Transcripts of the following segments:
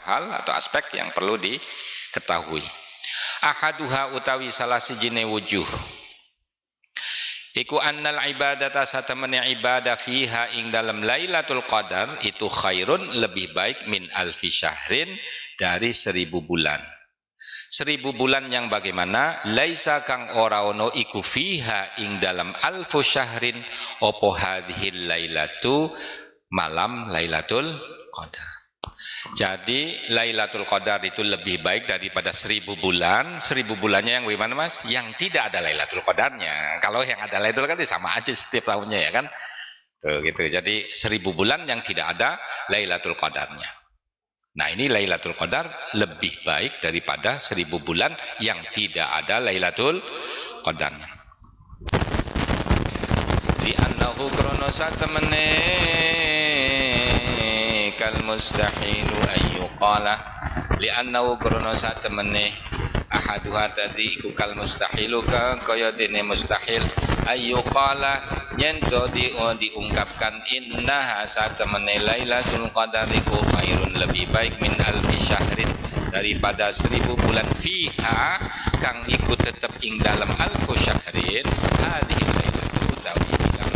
hal atau aspek yang perlu diketahui. Ahaduha utawi salah sijine wujuh iku annal ibadata satamani ibadah fiha ing dalam Lailatul Qadar itu khairun lebih baik min alfi syahrin dari 1000 bulan. 1000 bulan yang bagaimana? Laisa kang ora ono iku fiha ing dalam alfu syahrin opo hadhil lailatu malam Lailatul Qadar. Jadi Lailatul Qadar itu lebih baik daripada 1000 bulan. 1000 bulannya yang bagaimana mas? Yang tidak ada Lailatul Qadarnya. Kalau yang ada Lailatul Qadar sama aja setiap tahunnya ya kan. Tuh gitu. Jadi 1000 bulan yang tidak ada Lailatul Qadarnya. Nah ini Lailatul Qadar lebih baik daripada 1000 bulan yang tidak ada Lailatul Qadarnya. Di annahu krono satemene kal mustahilu ayyuqala li annahu krono satemene ahaduha tadi iku kal mustahilu kaya dene mustahil ayyuqala nyento diungkapkan innaha satemene Lailatul Qadar iku khairun lebih baik min alfi syahrin daripada 1000 bulan fiha kang ikut tetap ing dalam alfu syahrin hadhihi lailatul utawi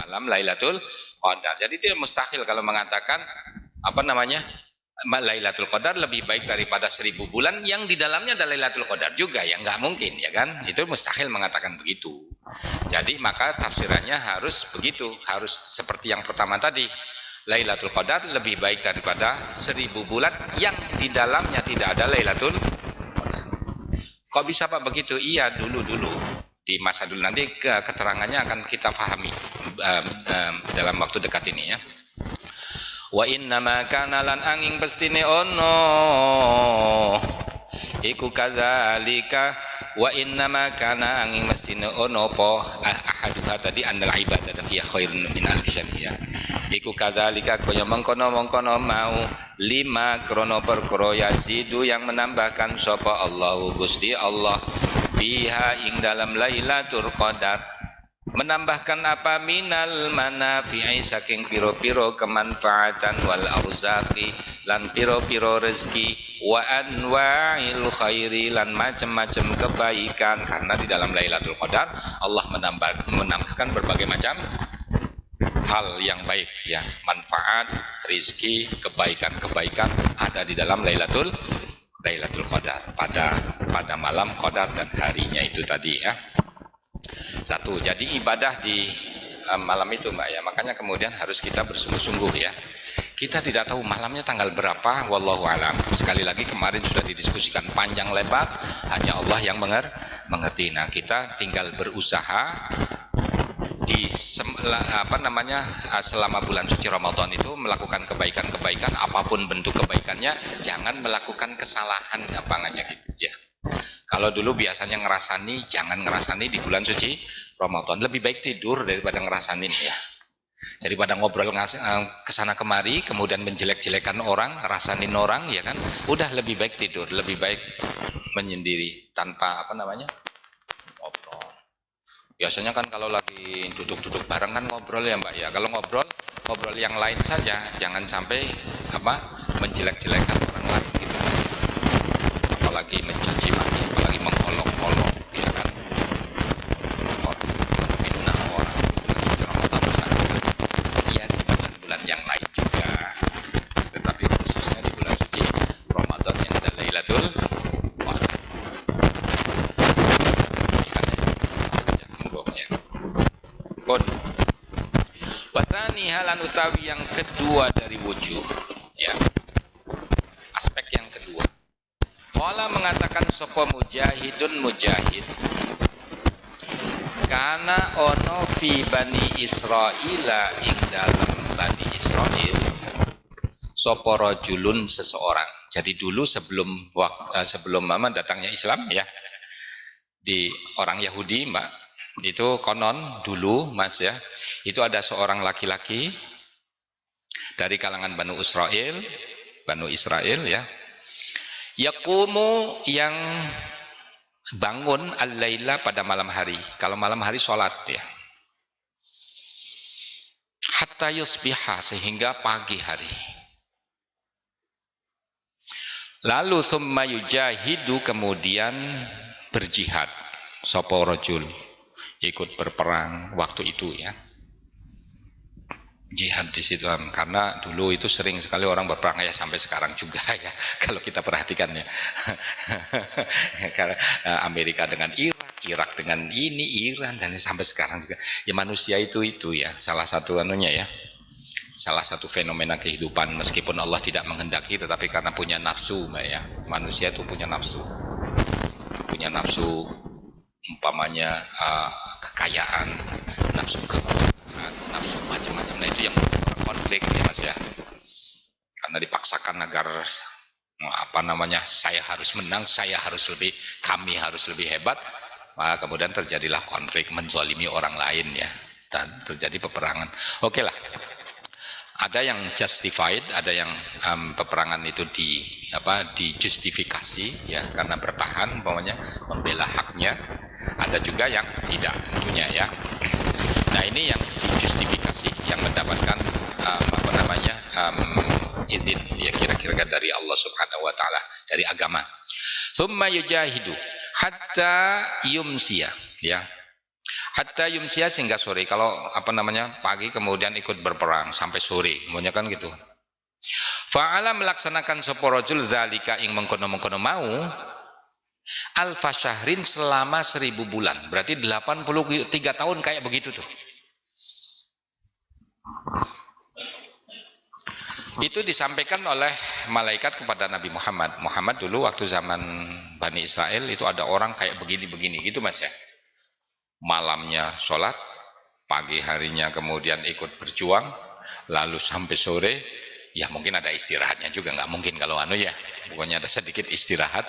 malam Lailatul Qadar. Jadi itu mustahil kalau mengatakan apa namanya Lailatul Qadar lebih baik daripada 1000 bulan yang di dalamnya ada Lailatul Qadar juga, ya nggak mungkin ya kan, itu mustahil mengatakan begitu. Jadi maka tafsirannya harus begitu, harus seperti yang pertama tadi, Lailatul Qadar lebih baik daripada 1000 bulan yang di dalamnya tidak ada Lailatul Qadar. Kok bisa Pak begitu? Iya dulu di masa dulu, nanti keterangannya akan kita pahami dalam waktu dekat ini ya. Wa innama kana lan angin pestine ono iku kadzalika wa innama kana angin mestine ono po ahaduha tadi annal ibadah fiya khairun min alfi syahrin iku kadzalika kaya mengkono mau lima krono perkara yazidu yang menambahkan sapa Allahu Gusti Allah fiha ing dalam Lailatul Qadar. Menambahkan apa? Minal manafi'i saking piro-piro kemanfaatan wal arzaqi lan piro-piro rezeki wa anwa'il khairi lan macam-macam kebaikan, karena di dalam Lailatul Qadar Allah menambahkan berbagai macam hal yang baik ya, manfaat, rezeki, kebaikan ada di dalam Lailatul Qadar pada malam Qadar dan harinya itu tadi ya. Satu, jadi ibadah di malam itu Mbak ya, makanya kemudian harus kita bersungguh-sungguh ya. Kita tidak tahu malamnya tanggal berapa, wallahu alam. Sekali lagi kemarin sudah didiskusikan panjang lebar, hanya Allah yang mengerti. Nah, kita tinggal berusaha di selama bulan suci Ramadan itu melakukan kebaikan-kebaikan, apapun bentuk kebaikannya, jangan melakukan kesalahan gampangnya gitu ya. Kalau dulu biasanya ngerasani, jangan ngerasani di bulan suci Ramadan. Lebih baik tidur daripada ngerasanin ya. Jadi pada ngobrol kesana kemari, kemudian menjelek-jelekan orang, ngerasanin orang, ya kan? Udah lebih baik tidur, lebih baik menyendiri tanpa ngobrol. Biasanya kan kalau lagi duduk-duduk bareng kan ngobrol ya Mbak ya. Kalau ngobrol yang lain saja, jangan sampai menjelek-jelekan orang lain gitu. Apalagi mencaci maki, apalagi mengolok-olok, ya kan? Orang fitnah orang di Ramadan misalnya, ya di bulan-bulan yang lain juga, tetapi khususnya di bulan suci Ramadan yang ada Lailatul Qadar. Saja monggo ya. Kon. Wasani halan utawi yang kedua dari wujuh, ya. Aspek yang kedua. Qala mengatakan sapa mujahid kana ono fi bani Israila ing dalam bani Israil sapa rajulun seseorang. Jadi dulu sebelum datangnya Islam ya, di orang Yahudi Mbak, itu konon dulu Mas ya, itu ada seorang laki-laki dari kalangan Banu Israel ya, yaqumu yang bangun al-laila pada malam hari. Kalau malam hari sholat ya, hatta yusbiha sehingga pagi hari. Lalu summa yujahidu, kemudian berjihad sapa rajul, ikut berperang waktu itu ya. Jihad di situ, karena dulu itu sering sekali orang berperang ya, sampai sekarang juga ya kalau kita perhatikan ya. Amerika dengan Irak, Irak dengan ini, Iran, dan sampai sekarang juga ya. Manusia itu ya salah satu anunya ya, salah satu fenomena kehidupan, meskipun Allah tidak menghendaki, tetapi karena punya nafsu Mbak ya. Manusia itu punya nafsu umpamanya kekayaan, nafsu kekuasaan, nafsu macam-macam. Nah itu yang membuat konflik ya Mas ya, karena dipaksakan agar saya harus menang, kami harus lebih hebat, maka kemudian terjadilah konflik, menzalimi orang lain ya, dan terjadi peperangan. Oke lah, ada yang justified, ada yang peperangan itu dijustifikasi ya, karena bertahan, umpamanya membela haknya. Ada juga yang tidak tentunya ya. Nah ini yang dijustifikasi, yang mendapatkan izin ya, kira-kira dari Allah Subhanahu wa taala, dari agama. Tsumma yujahidu hatta yumsiya ya. Hatta yumsiya, sehingga sore. Kalau pagi kemudian ikut berperang sampai sore, maunya kan gitu. Fa'ala, melaksanakan sapa rajul zalika ing mengkono-mengkono mau alfa syahrin, selama 1000 bulan. Berarti 83 tahun kayak begitu tuh. Itu disampaikan oleh malaikat kepada Nabi Muhammad. Muhammad dulu waktu zaman Bani Israel itu ada orang kayak begini-begini gitu Mas ya. Malamnya sholat, pagi harinya kemudian ikut berjuang, lalu sampai sore ya mungkin ada istirahatnya juga, nggak mungkin kalau ya, pokoknya ada sedikit istirahat.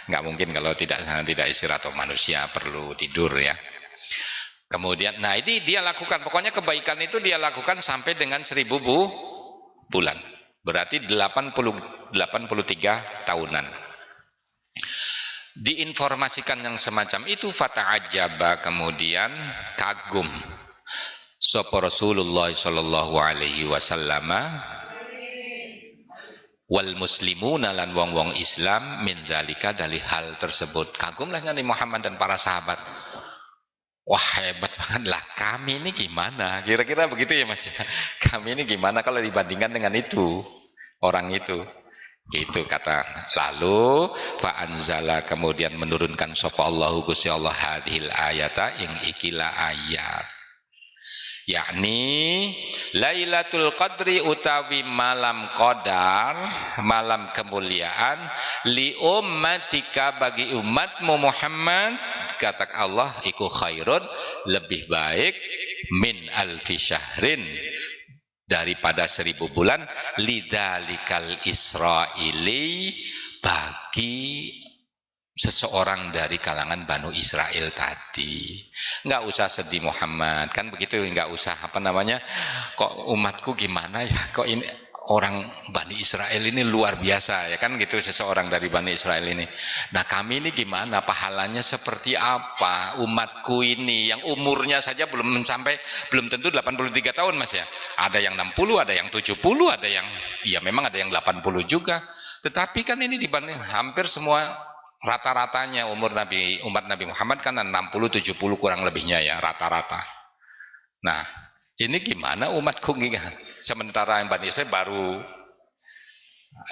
Nggak mungkin kalau tidak istirahat, atau manusia perlu tidur ya. Kemudian nah ini dia lakukan, pokoknya kebaikan itu dia lakukan sampai dengan 1000 bulan, berarti 83 tahunan. Diinformasikan yang semacam itu, fata'ajaba, kemudian kagum sapa Rasulullah sallallahu alaihi wasallam wal muslimuna, lan wong-wong Islam, min dzalika, dari hal tersebut. Kagumlah Nabi Muhammad dan para sahabat. Wah hebat banget lah, kami ini gimana? Kira-kira begitu ya Mas. Kami ini gimana kalau dibandingkan dengan itu, orang itu. Gitu kata. Lalu fa anzala, kemudian menurunkan sapa Allahu Gusti Allah hadhil ayata, ing ikilah ayat, yakni Lailatul Qadri, utawi malam qadar, malam kemuliaan, li ummatika, bagi umatmu Muhammad, kata Allah, iku khairun, lebih baik, min alfi syahrin, daripada 1000 bulan, lidzalikal Israili, bagi seseorang dari kalangan Banu Israel tadi. Nggak usah sedih Muhammad, kan begitu, nggak usah kok umatku gimana ya, kok ini orang Bani Israel ini luar biasa ya kan gitu, seseorang dari Bani Israel ini. Nah kami ini gimana, pahalanya seperti apa umatku ini yang umurnya saja belum tentu 83 tahun Mas ya. Ada yang 60, ada yang 70, ada yang ya memang ada yang 80 juga. Tetapi kan ini dibanding hampir semua, rata-ratanya umat Nabi Muhammad kan 60-70 kurang lebihnya ya, rata-rata. Nah ini gimana umatku, sementara yang Bani Israel baru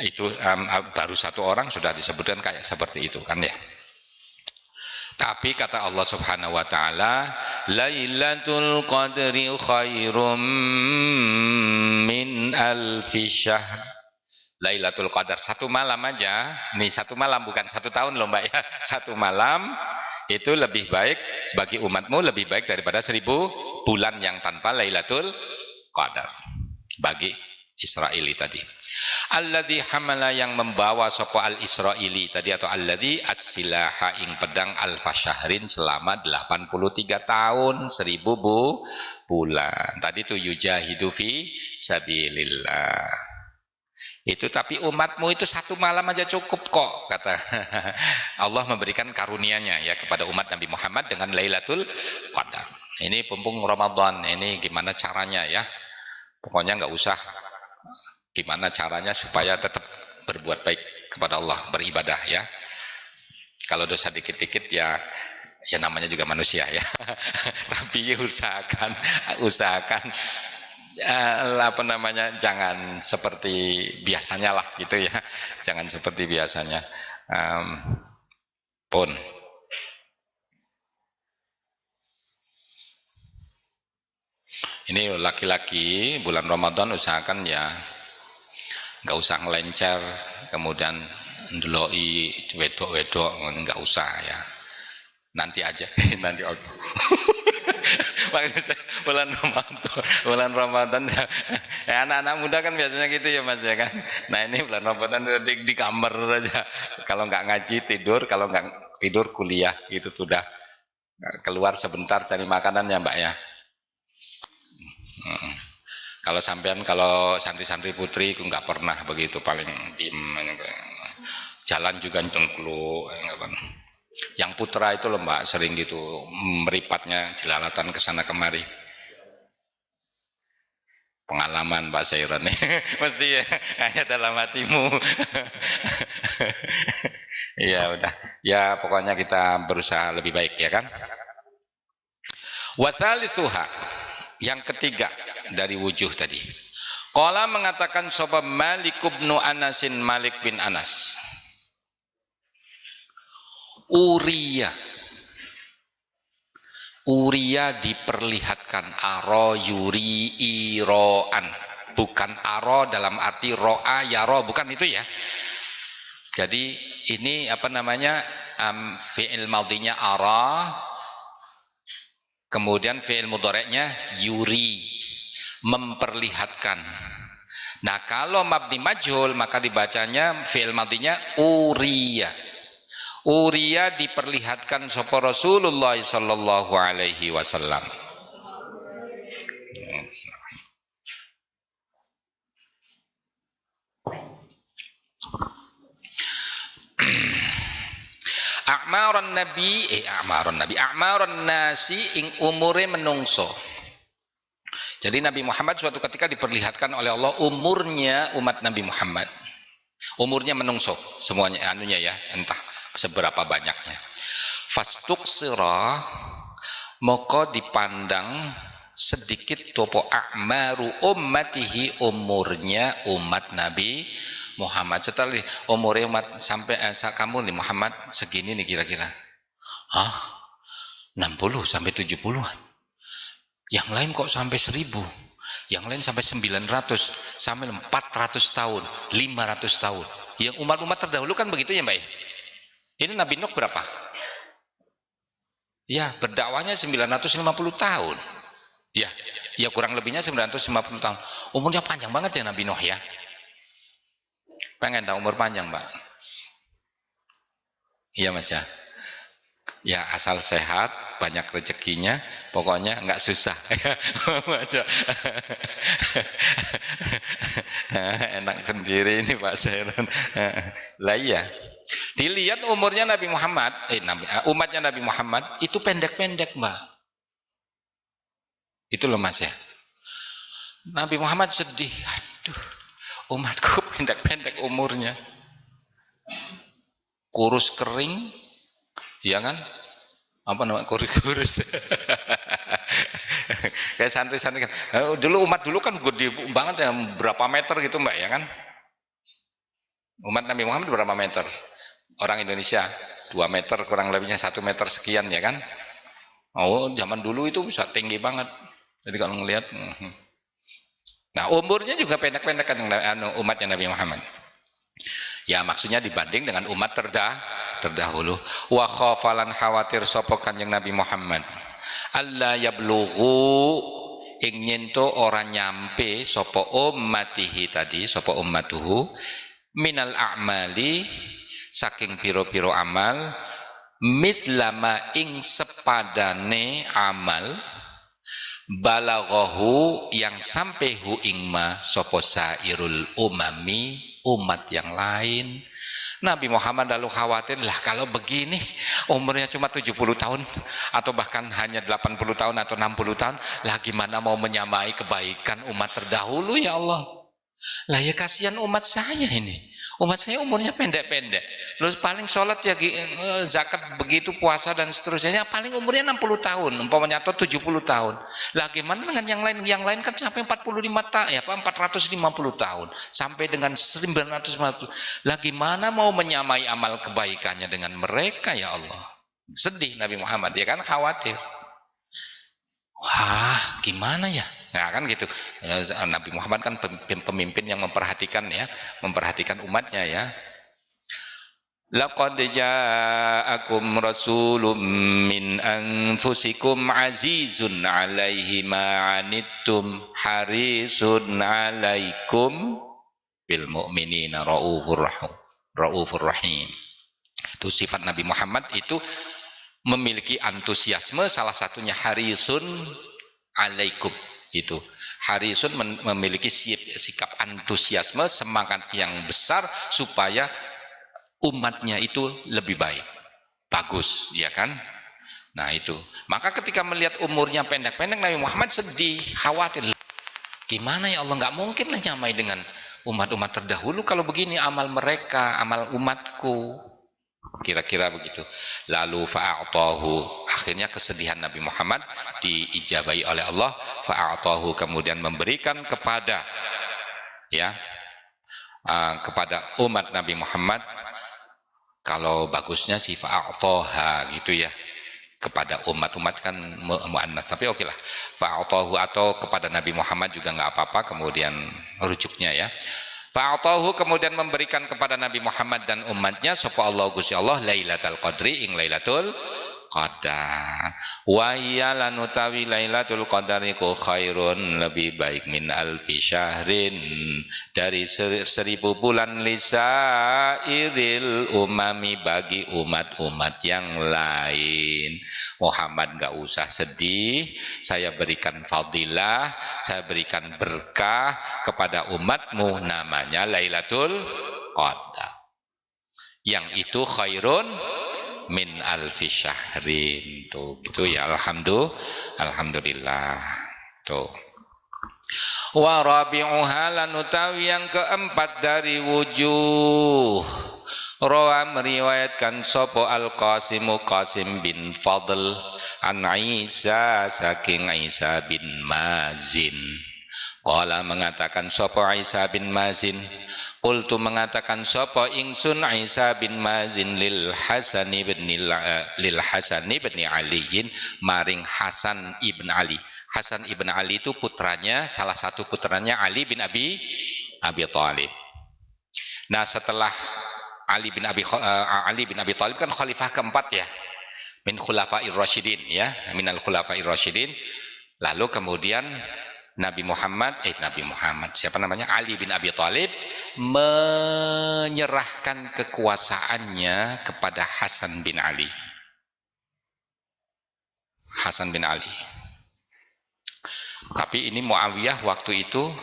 1 orang sudah disebutkan kayak seperti itu kan ya. Tapi kata Allah Subhanahu wa taala, Lailatul Qadri khairum min alfi syahr. Lailatul Qadar, 1 malam aja, nih 1 malam, bukan 1 tahun loh Mbak ya, 1 malam itu lebih baik bagi umatmu, lebih baik daripada 1000 bulan yang tanpa Lailatul Qadar bagi Israeli tadi. Alladzi hamala, yang membawa sapa al-Israili tadi, atau alladzi as-silaha, ing pedang, alfa syahrin, selama 83 tahun, 1000 bulan. Tadi itu yujahidu fi sabilillah. Itu tapi umatmu itu 1 malam aja cukup kok, kata Allah memberikan karunia-Nya ya kepada umat Nabi Muhammad dengan Lailatul Qadar. Ini pumpung Ramadan, ini gimana caranya ya, pokoknya nggak usah gimana caranya supaya tetap berbuat baik kepada Allah beribadah ya. Kalau dosa dikit-dikit ya namanya juga manusia ya. Tapi usahakan jangan seperti biasanya lah gitu ya. Jangan seperti biasanya. Pun ini laki-laki bulan Ramadan usahakan ya nggak usah ngelencer, kemudian ndeloi wedok-wedok, nggak usah ya. Nanti aja, nanti oke. Maksudnya bulan Ramadan ya, anak-anak muda kan biasanya gitu ya Mas ya kan. Nah ini bulan Ramadan di kamar aja. Kalau nggak ngaji tidur, kalau nggak tidur kuliah gitu sudah. Keluar sebentar cari makanan ya Mbak ya. Kalau sampean, kalau santri-santri putri aku nggak pernah begitu, paling diem. Jalan juga cengkluk. Yang putra itu loh Mbak sering gitu meripatnya jelalatan ke sana kemari. Pengalaman Mbak Sairon nih. Mesti ya, hanya dalam hatimu. Ya udah. Ya pokoknya kita berusaha lebih baik ya kan. Watsalitsuha, yang ketiga dari wujuh tadi. Qala mengatakan sapa Malik bin Anasin, Malik bin Anas. Uriya diperlihatkan, aro yuri iroan, bukan aro dalam arti ro'a yaro, bukan itu ya. Jadi ini apa namanya, fi'il madhinya ara, kemudian fi'il mudhari'nya yuri, memperlihatkan. Nah kalau mabni majhul maka dibacanya fi'il madhinya uriya. Uriya diperlihatkan sapa Rasulullah sallallahu alaihi wasallam. A'maron nasi ing umure menungso. Jadi Nabi Muhammad suatu ketika diperlihatkan oleh Allah umurnya umat Nabi Muhammad. Umurnya menungso semuanya anunya ya, entah seberapa banyaknya. Fastuqsira, maka dipandang sedikit topo a'maru ummatihi, umurnya umat Nabi Muhammad. Setelah umurnya umat sampai kamu nih Muhammad segini nih kira-kira. 60 sampai 70-an. Yang lain kok sampai 1000. Yang lain sampai 900, sampai 400 tahun, 500 tahun. Yang umat-umat terdahulu kan begitu ya Mbak. Ini Nabi Nuh berapa? Ya, berdakwahnya 950 tahun. Ya kurang lebihnya 950 tahun. Umurnya panjang banget ya Nabi Nuh ya. Pengen tahu umur panjang Mbak? Iya Mas ya. Ya asal sehat, banyak rezekinya, pokoknya nggak susah. Enak sendiri ini Pak Seron. Lah iya. Dilihat umurnya Nabi Muhammad, umatnya Nabi Muhammad itu pendek-pendek Mbak. Itu loh Mas ya. Nabi Muhammad sedih, aduh, umatku pendek-pendek umurnya. Kurus kering, ya kan? Apa namanya, kurus. Kayak santri-santri kan. Dulu umat dulu kan gede banget ya, berapa meter gitu Mbak ya kan? Umat Nabi Muhammad berapa meter? Orang Indonesia 2 meter kurang lebihnya, 1 meter sekian ya kan. Oh zaman dulu itu bisa tinggi banget. Jadi kalau ngelihat, nah umurnya juga pendek-pendek kan umatnya Nabi Muhammad. Ya maksudnya dibanding dengan umat terdahulu. Wa khafalan khawatir sapa Kanjeng Nabi Muhammad alla yablughu ing nyento ora nyampe sapa ummatihi tadi, sapa ummatuhu minal a'mali saking piro-piro amal mithlama ing sepadane amal balaghahu yang sampai hu ingma sapa sairul umami, umat yang lain. Nabi Muhammad lalu khawatir, lah kalau begini umurnya cuma 70 tahun atau bahkan hanya 80 tahun atau 60 tahun, lah gimana mau menyamai kebaikan umat terdahulu ya Allah. Lah ya kasihan umat saya ini, Umat saya umurnya pendek-pendek. Terus paling sholat ya zakat begitu, puasa dan seterusnya paling umurnya 60 tahun, umpamanya atau 70 tahun. Lah gimana dengan yang lain? Yang lain kan sampai 45 tahun, ya 450 tahun sampai dengan 950. Lah gimana mau menyamai amal kebaikannya dengan mereka ya Allah? Sedih Nabi Muhammad, dia kan khawatir. Wah, gimana ya? Nah, kan gitu. Nabi Muhammad kan pemimpin yang memperhatikan ya, memperhatikan umatnya ya. Laqad ja'akum rasulun min anfusikum azizun 'alaihi ma 'anittum harisun 'alaikum bil mu'minina raufur rahim. Itu sifat Nabi Muhammad, itu memiliki antusiasme, salah satunya harisun alaikum. Itu harisun memiliki sikap antusiasme, semangat yang besar supaya umatnya itu lebih baik, bagus, ya kan? Nah itu, maka ketika melihat umurnya pendek-pendek, Nabi Muhammad sedih, khawatir. Gimana ya Allah, nggak mungkin lah nyamai dengan umat-umat terdahulu kalau begini amal mereka, amal umatku. Kira-kira begitu. Lalu fa'a'tahu, akhirnya kesedihan Nabi Muhammad diijabahi oleh Allah. Fa'a'tahu, kemudian memberikan kepada kepada umat Nabi Muhammad. Kalau bagusnya sih fa'a'taha gitu ya, kepada umat-umat kan mu'annats, tapi oke lah, fa'a'tahu atau kepada Nabi Muhammad juga nggak apa-apa, kemudian rujuknya ya. Fa'atahu, kemudian memberikan kepada Nabi Muhammad dan umatnya sapa Allah Gusti Allah Lailatul Qadri, ing Lailatul Qadar. Wa hiya lanutawi Lailatul Qadar iku khairun, lebih baik min alfi syahrin, dari 1000 bulan, lisairil umami, bagi umat-umat yang lain. Muhammad gak usah sedih, saya berikan fadilah, saya berikan berkah kepada umatmu, namanya Lailatul Qadar, yang itu khairun min alfi syahrin. Tuh gitu ya, alhamdulillah. Tuh. Wa rabi'uha, lanutawi yang keempat dari wujuh. Rawa meriwayatkan sopo Al-Qasim, Qasim bin Fadl, an Isa, saking Isa bin Mazin. Qala, mengatakan sopo Isa bin Mazin, qultu, mengatakan sopo ingsun Isa bin Mazin lil Hasan ibn Ali, maring Hasan ibn Ali. Hasan ibn Ali itu putranya, salah satu putranya Ali bin Abi Thalib. Nah, setelah Ali bin Abi Thalib kan khalifah keempat ya, min khulafa'ir rasyidin ya, minal khulafa'ir rasyidin. Lalu kemudian Nabi Muhammad, siapa namanya? Ali bin Abi Thalib menyerahkan kekuasaannya kepada Hasan bin Ali. Hasan bin Ali. Tapi ini Muawiyah waktu itu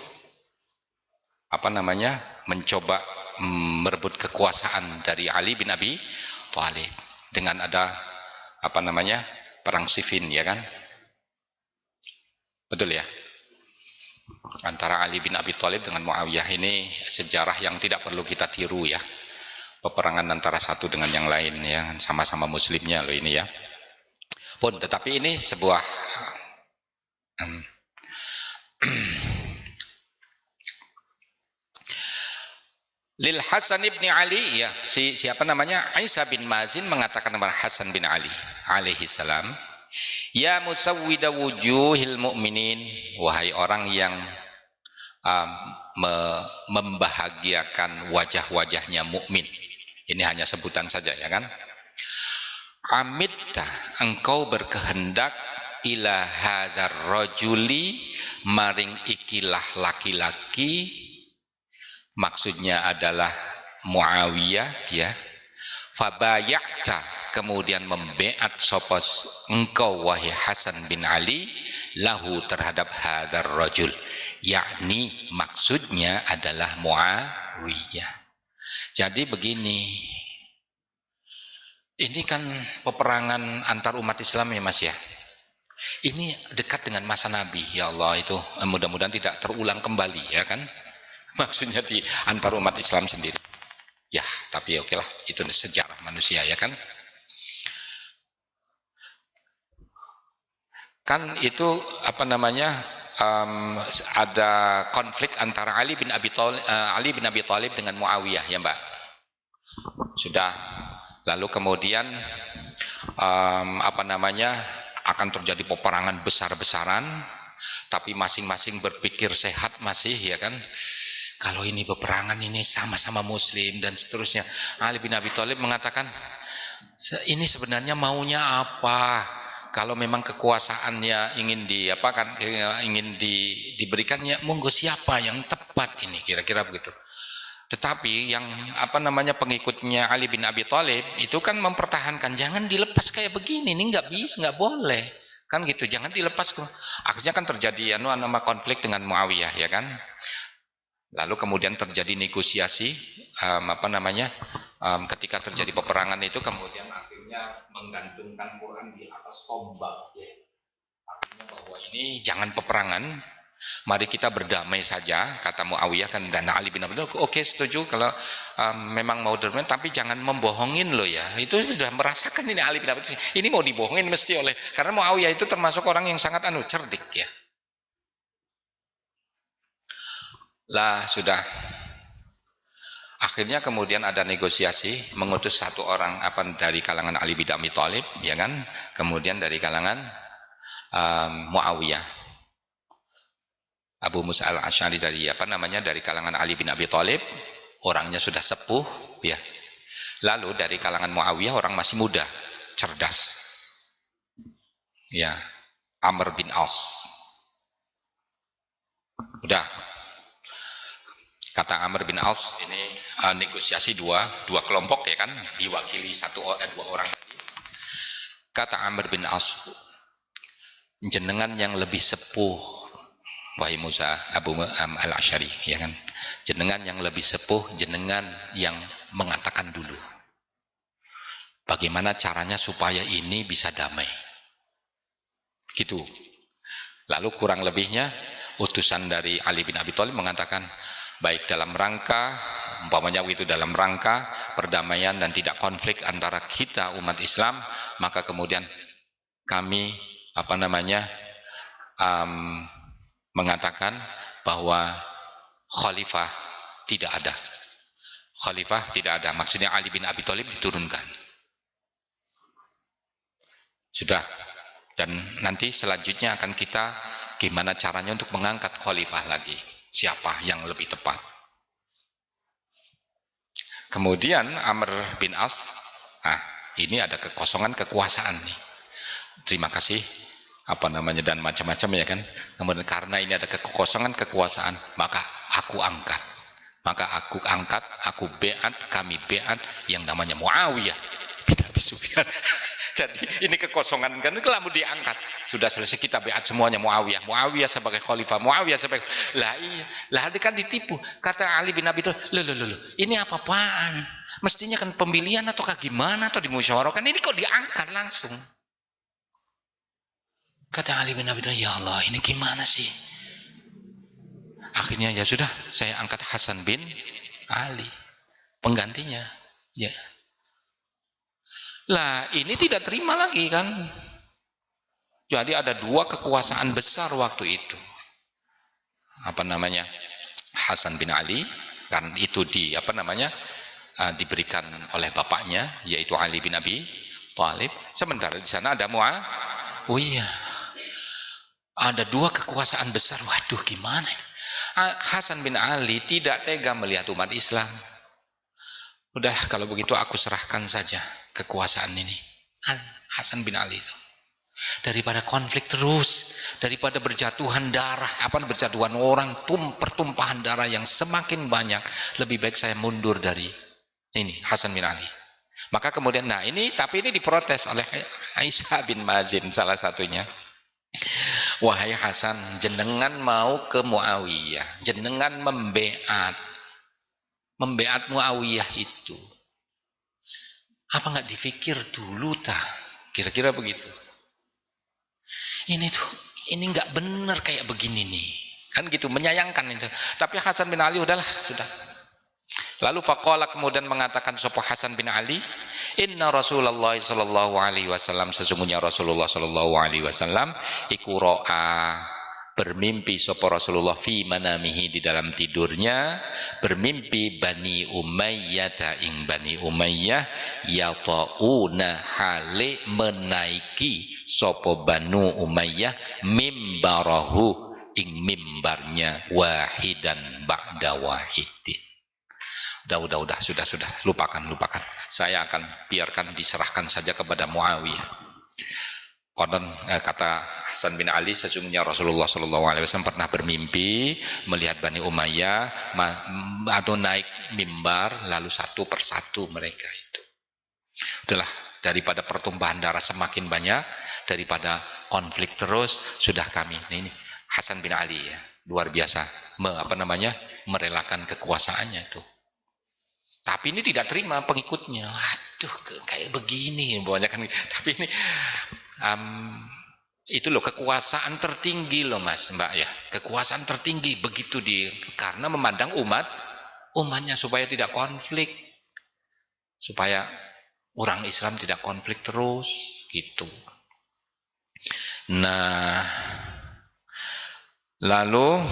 mencoba merebut kekuasaan dari Ali bin Abi Thalib dengan ada perang Siffin, ya kan? Betul ya? Antara Ali bin Abi Thalib dengan Muawiyah, ini sejarah yang tidak perlu kita tiru ya. Peperangan antara satu dengan yang lain ya, sama-sama muslimnya loh ini ya. Pun tetapi ini sebuah lil Hasan ibn Ali ya, siapa namanya? Isa bin Mazin mengatakan kepada Hasan bin Ali alaihi salam, ya musawwida wujuhil mu'minin, wahai orang yang membahagiakan wajah-wajahnya mukmin. Ini hanya sebutan saja ya kan? Amitta, engkau berkehendak ila hadzal rajuli, maring ikilah laki-laki, maksudnya adalah Muawiyah ya. Fabayakta, kemudian membeat sopos engkau wahai Hasan bin Ali lahu, terhadap hadzal rajul, yakni maksudnya adalah Muawiyah. Jadi begini, ini kan peperangan antar umat Islam ya Mas ya. Ini dekat dengan masa Nabi, ya Allah, itu mudah-mudahan tidak terulang kembali ya kan. Maksudnya di antar umat Islam sendiri. Ya, tapi oke lah, itu sejarah manusia ya kan. Kan itu apa namanya, ada konflik antara Ali bin Abi Thalib dengan Muawiyah ya Mbak. Sudah. Lalu kemudian apa namanya, akan terjadi peperangan besar-besaran, tapi masing-masing berpikir sehat masih ya kan. Kalau ini peperangan ini sama-sama muslim dan seterusnya. Ali bin Abi Thalib mengatakan, ini sebenarnya maunya apa? Kalau memang kekuasaannya ingin diberikannya, monggo siapa yang tepat ini, kira-kira begitu. Tetapi yang apa namanya pengikutnya Ali bin Abi Thalib itu kan mempertahankan, jangan dilepas kayak begini, ini nggak bisa, nggak boleh kan gitu, jangan dilepas. Akhirnya kan terjadi nama konflik dengan Muawiyah ya kan. Lalu kemudian terjadi negosiasi, apa namanya, ketika terjadi peperangan itu kemudian akhirnya menggantungkan Quran di atas tombak ya. Artinya bahwa ini jangan peperangan, mari kita berdamai saja, kata Muawiyah kan, dan Ali bin Abi Thalib oke setuju kalau memang mau berdamai, tapi jangan membohongin loh ya. Itu sudah merasakan ini Ali bin Abi Thalib, ini mau dibohongin mesti oleh, karena Muawiyah itu termasuk orang yang sangat cerdik ya. Lah sudah, akhirnya kemudian ada negosiasi, mengutus satu orang dari kalangan Ali bin Abi Thalib ya kan, kemudian dari kalangan Muawiyah, Abu Musa al-Asy'ari dari dari kalangan Ali bin Abi Thalib, orangnya sudah sepuh ya. Lalu dari kalangan Muawiyah orang masih muda, cerdas ya, Amr bin As. Udah, kata Amr bin As ini negosiasi dua kelompok ya kan, diwakili dua orang. Kata Amr bin As, jenengan yang lebih sepuh wahai Musa Abu al-Asy'ari ya kan, jenengan yang lebih sepuh, jenengan yang mengatakan dulu bagaimana caranya supaya ini bisa damai gitu. Lalu kurang lebihnya utusan dari Ali bin Abi Thalib mengatakan, baik dalam rangka umpamanya itu, dalam rangka perdamaian dan tidak konflik antara kita umat Islam, maka kemudian kami mengatakan bahwa khalifah tidak ada. Khalifah tidak ada, maksudnya Ali bin Abi Thalib diturunkan. Sudah, dan nanti selanjutnya akan kita gimana caranya untuk mengangkat khalifah lagi, siapa yang lebih tepat. Kemudian Amr bin As, ini ada kekosongan kekuasaan nih, terima kasih dan macam-macam ya kan. Kemudian karena ini ada kekosongan kekuasaan, maka aku angkat, kami beat yang namanya Muawiyah bin Abi Sufyan. Jadi ini kekosongan kan, kalau diangkat sudah selesai, kita beat semuanya Muawiyah sebagai khalifah, Muawiyah sebagai, lah kan ditipu. Kata Ali bin Abi Thalib, loh, ini apa-apaan? Mestinya kan pemilihan atau gimana, atau dimusyawarahkan, ini kok diangkat langsung. Kata Ali bin Abi Thalib, ya Allah, ini gimana sih? Akhirnya ya sudah, saya angkat Hasan bin Ali penggantinya ya. Lah ini tidak terima lagi kan. Jadi ada dua kekuasaan besar waktu itu, Hasan bin Ali, kan itu diberikan oleh bapaknya yaitu Ali bin Abi Thalib. Sementara di sana ada Muawiyah. Ada dua kekuasaan besar. Waduh, gimana? Hasan bin Ali tidak tega melihat umat Islam. Udah, kalau begitu aku serahkan saja kekuasaan ini. Hasan bin Ali itu. Daripada konflik terus, daripada berjatuhan darah, berjatuhan orang, pertumpahan darah yang semakin banyak, lebih baik saya mundur dari ini, Hasan bin Ali. Maka kemudian, tapi ini diprotes oleh Aisyah bin Mazin salah satunya. Wahai Hasan, jenengan mau ke Muawiyah, jenengan membeat Muawiyah itu, apa nggak dipikir dulu kira-kira begitu. Ini nggak benar kayak begini nih, kan gitu, menyayangkan itu. Tapi Hasan bin Ali udahlah, sudah. Lalu faqala kemudian mengatakan sapa Hasan bin Ali, inna Rasulullah sallallahu alaihi wasallam, sesungguhnya Rasulullah sallallahu alaihi wasallam iku ra'a, bermimpi sapa Rasulullah fi manamihi, di dalam tidurnya bermimpi Bani Umayyah ing Bani Umayyah yatauna hale menaiki sapa Banu Umayyah mimbarahu ing mimbarnya wahidan ba'da wahidin. Udah, sudah, lupakan. Saya akan biarkan diserahkan saja kepada Muawiyah. Konon kata Hasan bin Ali, sesungguhnya Rasulullah SAW pernah bermimpi melihat Bani Umayyah atau naik mimbar, lalu satu persatu mereka itu. Udahlah, daripada pertumpahan darah semakin banyak, daripada konflik terus, sudah kami. Ini Hasan bin Ali ya, luar biasa, merelakan kekuasaannya itu. Tapi ini tidak terima pengikutnya. Waduh, kayak begini banyak kan. Tapi ini itu loh kekuasaan tertinggi loh Mas Mbak ya. Kekuasaan tertinggi begitu karena memandang umatnya supaya tidak konflik. Supaya orang Islam tidak konflik terus gitu. Nah, lalu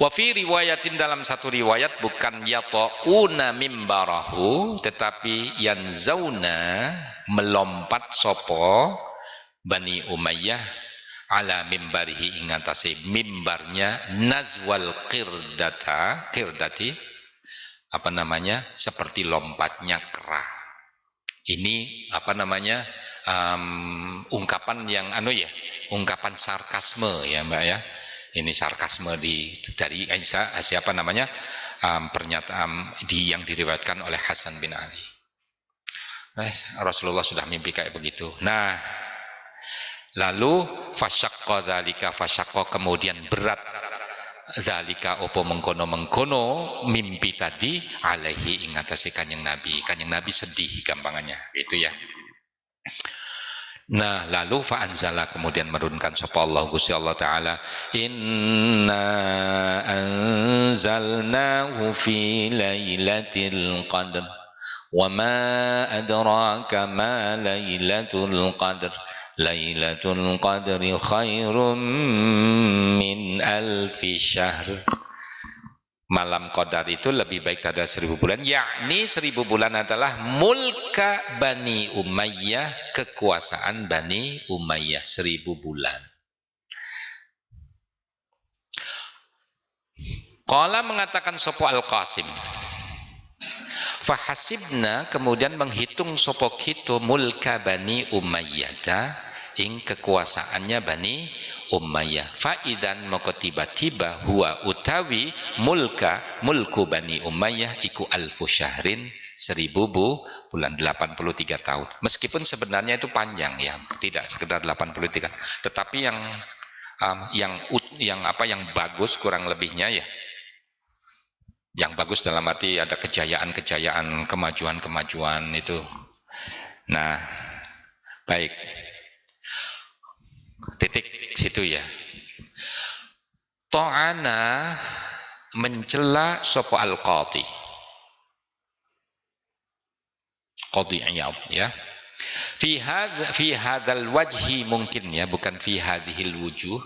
wa fi riwayatin, dalam satu riwayat bukan yata'una mimbarahu tetapi yanzauna, melompat sopo Bani Umayyah ala mimbarihi, ing atase mimbarnya, nazwal qirdati seperti lompatnya kera. Ini ungkapan yang ungkapan sarkasme ya Mbak ya. Ini sarkasme dari pernyataan yang diriwayatkan oleh Hasan bin Ali. Rasulullah sudah mimpi kayak begitu. Nah, lalu fasyaqqa kemudian berat zalika opo mengkono mimpi tadi alaihi ing atase Kanjeng Nabi sedih gampangannya itu ya. Nah, lalu fa'anzala, kemudian menurunkan sapa Allah Gusti Allah taala, inna anzalnahu fi lailatul qadr wa ma adraka ma lailatul qadr lailatul qadri khairum min alfi syahr. Malam Qadar itu lebih baik dari 1000 bulan, yakni 1000 bulan adalah mulka Bani Umayyah, kekuasaan Bani Umayyah 1000 bulan. Qala mengatakan sopo Al-Qasim, fahasibna, kemudian menghitung sopo kita mulka Bani Umayyah ing kekuasaannya Bani Umayyah, faidan moko tiba-tiba huwa utawi mulku Bani Umayyah iku alfu syahrin 1000 bulan, 83 tahun. Meskipun sebenarnya itu panjang ya, tidak sekedar 83, tetapi yang bagus kurang lebihnya ya, yang bagus dalam arti ada kejayaan, kemajuan itu. Nah, baik, titik situ ya. Ta'ana, mencela sapa al-qadhi Iyad ya, fi hadzal wajhi, mungkin ya, bukan fi hadhil wujuh,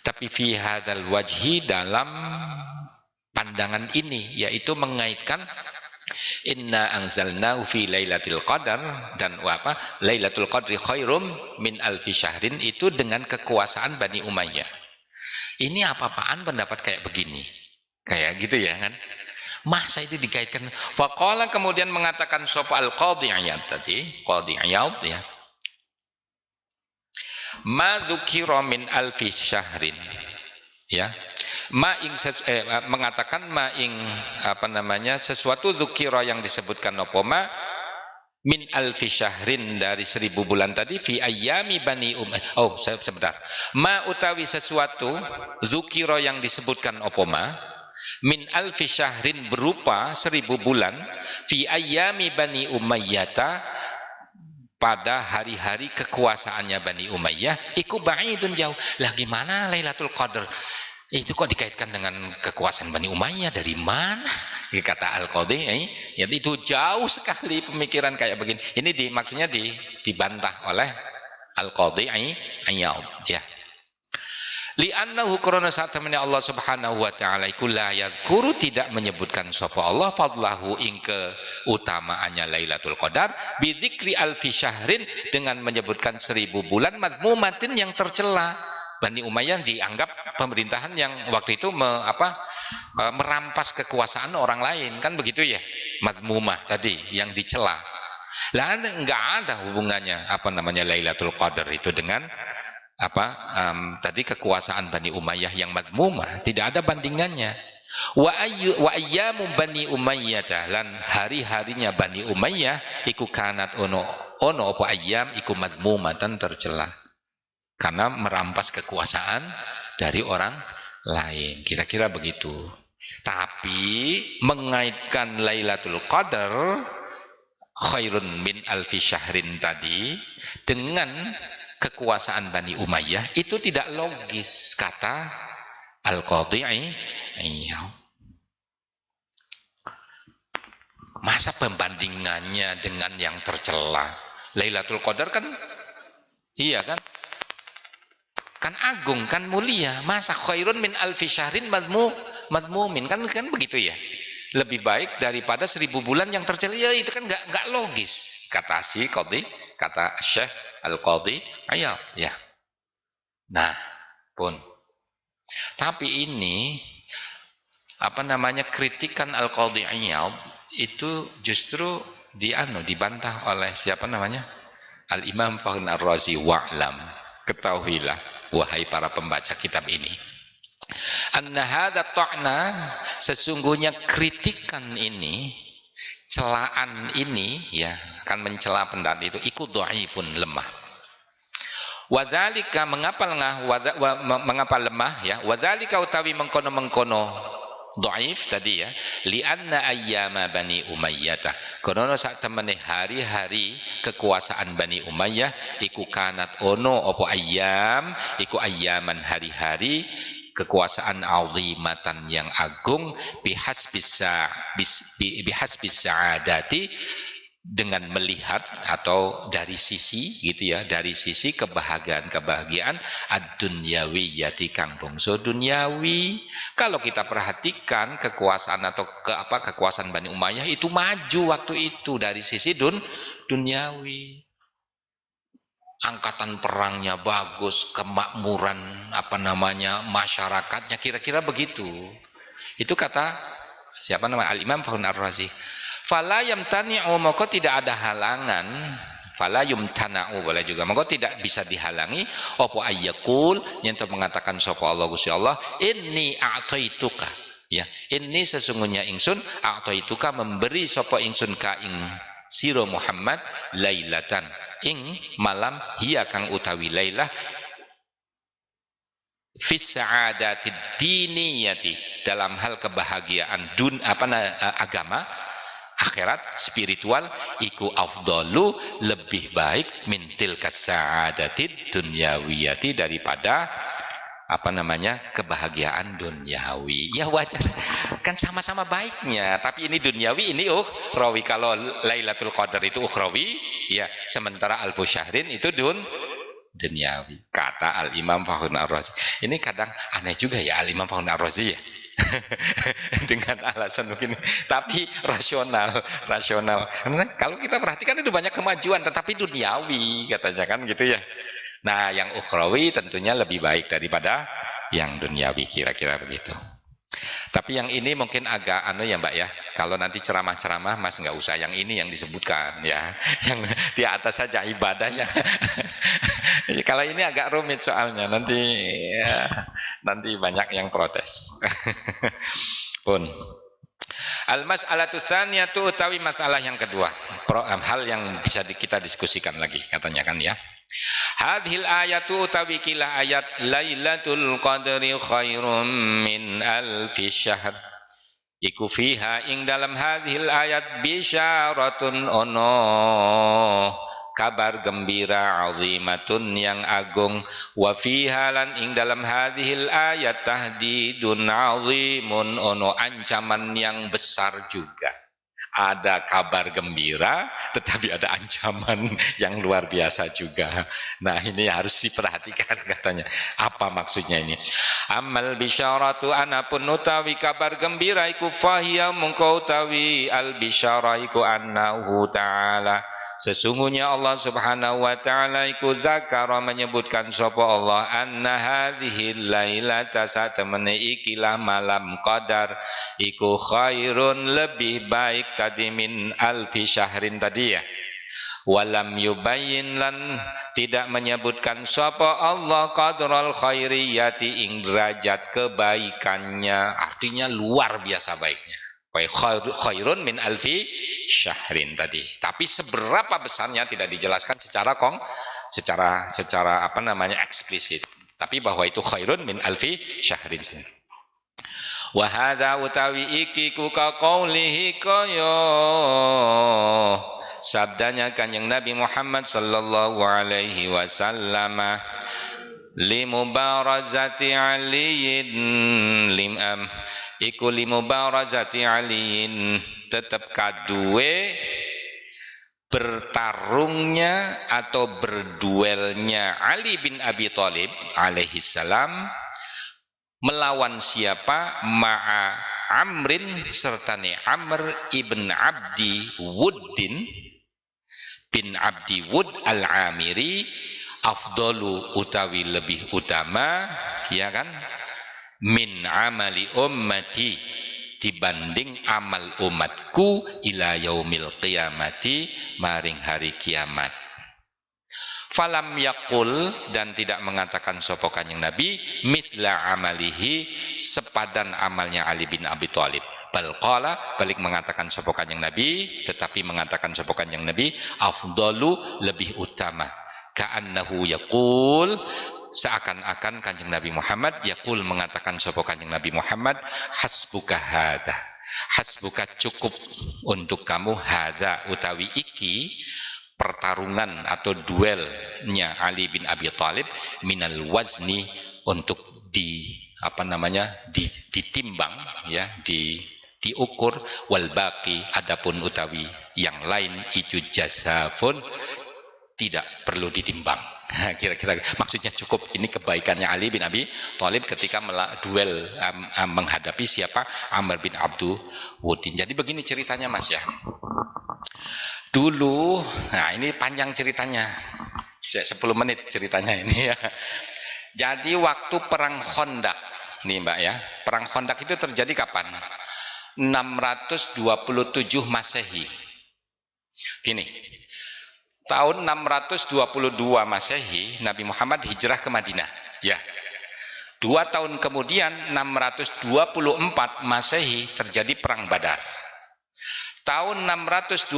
tapi fi hadzal wajhi, dalam pandangan ini, yaitu mengaitkan inna anzalnahu fi lailatul qadar, dan lailatul qadri khairum min alfi syahrin, itu dengan kekuasaan Bani Umayyah. Ini apa-apaan pendapat kayak begini, kayak gitu ya kan, masa itu dikaitkan. Faqala, kemudian mengatakan sapa al-qadhi Iyad tadi, qadhi Iyad ya, ma dzukira min alfi syahrin ya, mengatakan sesuatu dzukira yang disebutkan ma min alfi syahrin, dari 1000 bulan tadi, fi ayyami Bani sebentar, ma utawi sesuatu dzukira yang disebutkan ma min alfi syahrin, berupa 1000 bulan, fi ayyami Bani Umayyah, pada hari-hari kekuasaannya Bani Umayyah, iku ba'idun, jauh. Lah gimana Lailatul Qadar itu kok dikaitkan dengan kekuasaan Bani Umayyah, dari mana? kata Al-Qadhi ya itu jauh sekali pemikiran kayak begini. Ini maksudnya dibantah oleh Al-Qadhi Iyad ya. Li'annahu karena saat temannya Allah Subhanahu wa taala iku la yadhkuru tidak menyebutkan sapa Allah fadlahu ing keutamaannya Lailatul Qadar bidzikri alfi syahrin dengan menyebutkan 1000 bulan madmumatin yang tercela. Bani Umayyah dianggap pemerintahan yang waktu itu merampas kekuasaan orang lain, kan begitu ya, madmumah tadi yang dicela. Lah enggak ada hubungannya Lailatul Qadar itu dengan tadi kekuasaan Bani Umayyah yang madmumah, tidak ada bandingannya. Wa ayyamu Bani Umayyah lan hari-harinya Bani Umayyah iku kanat ono apa ayyam iku madmumatan tercela karena merampas kekuasaan dari orang lain, kira-kira begitu. Tapi mengaitkan Lailatul Qadar khairun min alfi syahrin tadi dengan kekuasaan Bani Umayyah itu tidak logis, kata Al-Qadhi Iyad. Masa pembandingannya dengan yang tercela? Lailatul Qadar kan iya kan agung, kan mulia. Masa khairun min alfi syahrin madmumin, kan begitu ya. Lebih baik daripada 1000 bulan yang tercela, ya itu kan enggak logis, kata si Qadhi, kata Syekh Al-Qadhi Iyad ya. Nah, pun. Tapi ini kritikan Al-Qadhi Iyad itu justru dibantah oleh siapa namanya? Al-Imam Fakhr Ar-Razi. Wa'lam, ketahuilah wahai para pembaca kitab ini, anna hadza ta'na, sesungguhnya kritikan ini, celaan ini ya, kan mencela pendapat itu iku dhaifun, lemah. Wadzalika mengapa lemah ya? Wadzalika utawi mengkono dhaif tadi ya, lianna ayyama Bani Umayyah, karena sak temene hari-hari kekuasaan Bani Umayyah iku kanat ono apa ayyam iku ayyaman, hari-hari kekuasaan azimatan yang agung, bihasbis sa'adati, dengan melihat atau dari sisi gitu ya, dari sisi kebahagiaan ad-dunyawiyati kang bangsa duniawi. Kalau kita perhatikan kekuasaan atau kekuasaan Bani Umayyah itu maju waktu itu dari sisi duniawi. Angkatan perangnya bagus, kemakmuran masyarakatnya, kira-kira begitu. Itu kata siapa namanya? Al-Imam Fakhr Ar-Razi. Fala yamtani'u, maka tidak ada halangan, fala yumtana'u boleh juga, maka tidak bisa dihalangi apa ayyakul, yang mengatakan sapa Allah Gusti Allah, inni a'taituka ya, inni sesungguhnya ingsun a'taituka memberi sapa ingsun ka ing sira Muhammad lailatan ing malam, hiya kang utawi lailah fis sa'adatid diniyati, dalam hal kebahagiaan agama akhirat spiritual, iku afdalu, lebih baik min tilka sa'adatid dunyawiyati, daripada kebahagiaan duniawi. Ya wajar, kan sama-sama baiknya, tapi ini duniawi, ini ukhrawi. Kalau Lailatul Qadar itu ukhrawi ya, sementara alfu syahrin itu duniawi, kata Al-Imam Fakhr Ar-Razi. Ini kadang aneh juga ya Al-Imam Fakhr Ar-Razi ya. Dengan alasan begini, tapi rasional. Karena kalau kita perhatikan itu banyak kemajuan, tetapi duniawi katanya kan gitu ya. Nah, yang ukhrawi tentunya lebih baik daripada yang duniawi, kira-kira begitu. Tapi yang ini mungkin agak ya Mbak ya, kalau nanti ceramah-ceramah Mas nggak usah yang ini yang disebutkan ya, yang di atas saja ibadahnya. Kalau ini agak rumit soalnya, nanti banyak yang protes. Pun al-mas'alatu tsaniyatu, utawi masalah yang kedua, hal yang bisa kita diskusikan lagi katanya kan ya. Hadhil ayatu, utawi kila ayat Lailatul Qadri khairum min alfi syahr, iku fiha ing dalam hadhil ayat bisyaratun ono kabar gembira azimatun yang agung, wa fiha lan ing dalam hadhil ayat tahdidun azimun ono ancaman yang besar juga. Ada kabar gembira tetapi ada ancaman yang luar biasa juga. Nah, ini harus diperhatikan katanya. Apa maksudnya ini? Amal bisyaratu anapun utawi kabar gembira iku fahiya mungko utawi al bisyara iku annahu ta'ala, sesungguhnya Allah Subhanahu wa taala iku zakara menyebutkan sapa Allah anna hadhihi lailata satemene ikilah malam qadar iku khairun lebih baik tadi min alfi syahrin tadi ya. Walam yubayyin lan tidak menyebutkan sapa Allah qadral khairiyati ing derajat kebaikannya, artinya luar biasa baiknya. Khairun min alfi syahrin tadi. Tapi seberapa besarnya tidak dijelaskan secara apa namanya eksplisit. Tapi bahwa itu khairun min alfi syahrin. Wa hadza utawi iki ku ka qaulihi kaya sabdanya Kanjeng Nabi Muhammad sallallahu alaihi wasallam limubarazati aliyin iku limubarazati aliyin tetap kaduwe bertarungnya atau berduelnya Ali bin Abi Thalib alaihi salam melawan siapa? Ma'a Amrin sertane Amr ibn Abdi Wuddin bin Abdi Wud al-Amiri afdalu utawi lebih utama ya kan min amali ummati dibanding amal umatku ila yaumil qiyamati maring hari kiamat. Falam yakul dan tidak mengatakan sapa Kanjeng Nabi mithla amalihi sepadan amalnya Ali bin Abi Thalib. Bal qala balik mengatakan sapa Kanjeng Nabi, tetapi mengatakan sapa Kanjeng Nabi afdalu lebih utama. Ka'annahu yaqul seakan-akan Kanjeng Nabi Muhammad yaqul mengatakan sapa Kanjeng Nabi Muhammad hasbuka hadza. Hasbuka cukup untuk kamu hadza utawi iki pertarungan atau duelnya Ali bin Abi Thalib minal wazni untuk ditimbang ya diukur wal baqi adapun utawi yang lain itu jazafun tidak perlu ditimbang. Kira-kira maksudnya cukup ini kebaikannya Ali bin Abi Thalib ketika duel menghadapi siapa? Amr bin Abdu Wuddin. Jadi begini ceritanya Mas ya. Dulu, nah ini panjang ceritanya, 10 menit ceritanya ini ya. Jadi waktu perang Khandaq, nih Mbak ya, perang Khandaq itu terjadi kapan? 627 Masehi. Gini, tahun 622 Masehi Nabi Muhammad hijrah ke Madinah, ya. 2 tahun kemudian 624 Masehi terjadi perang Badar. Tahun 625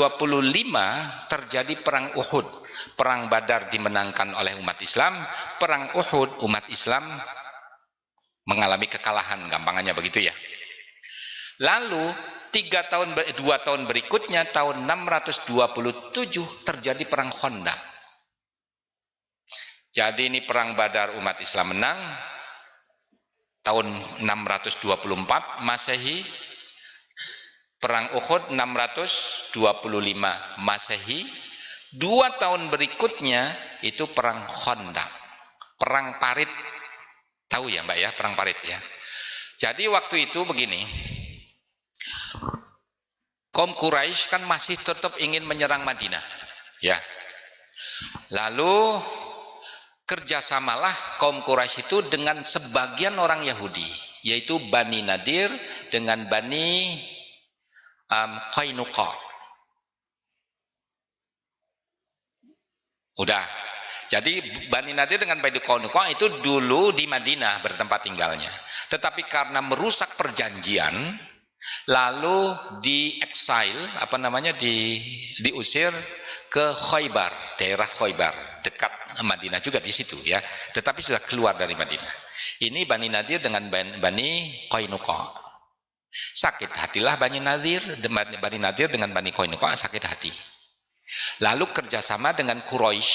terjadi perang Uhud. Perang Badar dimenangkan oleh umat Islam, perang Uhud umat Islam mengalami kekalahan, gampangannya begitu ya. Lalu 2 tahun berikutnya tahun 627 terjadi perang Khandaq. Jadi ini perang Badar umat Islam menang tahun 624 Masehi. Perang Uhud 625 Masehi. 2 tahun berikutnya itu perang Khandaq, perang parit. Tahu ya Mbak ya, perang parit ya. Jadi waktu itu begini, kaum Quraisy kan masih tetap ingin menyerang Madinah ya. Lalu kerjasamalah kaum Quraisy itu dengan sebagian orang Yahudi, yaitu Bani Nadir dengan Bani Qainuqa. Udah. Jadi Bani Nadir dengan Bani Qainuqa itu dulu di Madinah bertempat tinggalnya. Tetapi karena merusak perjanjian, lalu di-exile, diusir ke Khaybar, daerah Khaybar, dekat Madinah juga di situ ya. Tetapi sudah keluar dari Madinah. Ini Bani Nadir dengan Bani Qainuqa. Sakit hatilah Bani Nadir dengan Bani Qainuqa sakit hati. Lalu kerjasama dengan Quraisy,